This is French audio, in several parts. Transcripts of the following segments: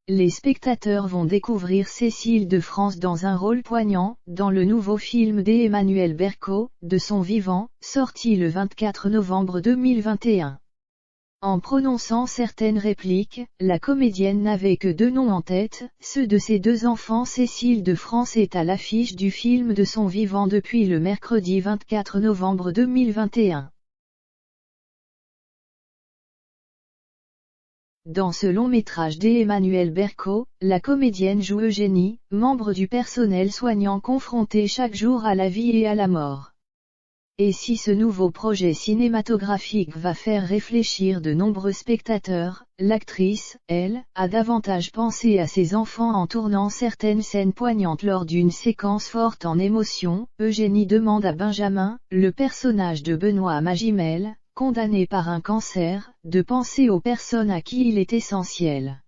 les spectateurs vont découvrir Cécile de France dans un rôle poignant, dans le nouveau film d'Emmanuel Berco, De son vivant, sorti le 24 novembre 2021. En prononçant certaines répliques, la comédienne n'avait que deux noms en tête, ceux de ses deux enfants. Cécile de France est à l'affiche du film De son vivant depuis le mercredi 24 novembre 2021. Dans ce long métrage d'Emmanuel Berco, la comédienne joue Eugénie, membre du personnel soignant confrontée chaque jour à la vie et à la mort. Et si ce nouveau projet cinématographique va faire réfléchir de nombreux spectateurs, l'actrice, elle, a davantage pensé à ses enfants en tournant certaines scènes poignantes lors d'une séquence forte en émotion. Eugénie demande à Benjamin, le personnage de Benoît Magimel, condamné par un cancer, de penser aux personnes à qui il est essentiel.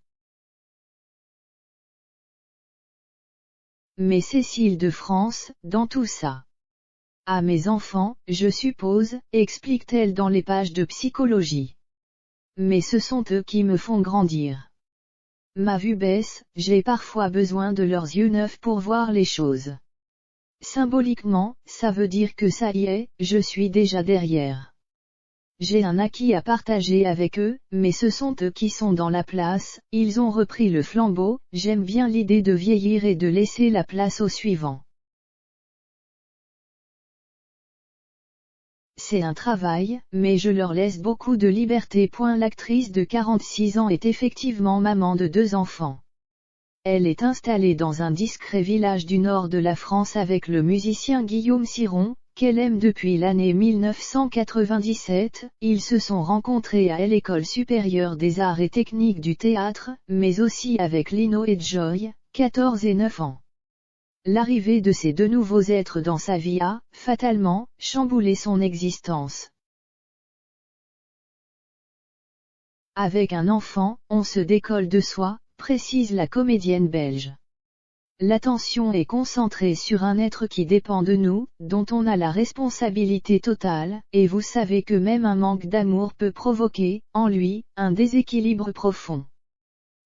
Mais Cécile de France, dans tout ça. À mes enfants, je suppose, explique-t-elle dans les pages de psychologie. Mais ce sont eux qui me font grandir. Ma vue baisse, j'ai parfois besoin de leurs yeux neufs pour voir les choses. Symboliquement, ça veut dire que ça y est, je suis déjà derrière. J'ai un acquis à partager avec eux, mais ce sont eux qui sont dans la place, ils ont repris le flambeau. J'aime bien l'idée de vieillir et de laisser la place au suivant. C'est un travail, mais je leur laisse beaucoup de liberté. L'actrice de 46 ans est effectivement maman de deux enfants. Elle est installée dans un discret village du nord de la France avec le musicien Guillaume Ciron, qu'elle aime depuis l'année 1997. Ils se sont rencontrés à l'École supérieure des arts et techniques du théâtre, mais aussi avec Lino et Joy, 14 et 9 ans. L'arrivée de ces deux nouveaux êtres dans sa vie a, fatalement, chamboulé son existence. Avec un enfant, on se décolle de soi, précise la comédienne belge. L'attention est concentrée sur un être qui dépend de nous, dont on a la responsabilité totale, et vous savez que même un manque d'amour peut provoquer, en lui, un déséquilibre profond.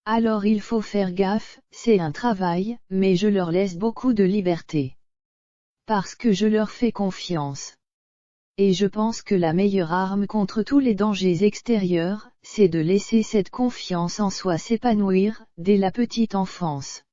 Alors il faut faire gaffe, c'est un travail, mais je leur laisse beaucoup de liberté. Parce que je leur fais confiance. Et je pense que la meilleure arme contre tous les dangers extérieurs, c'est de laisser cette confiance en soi s'épanouir, dès la petite enfance.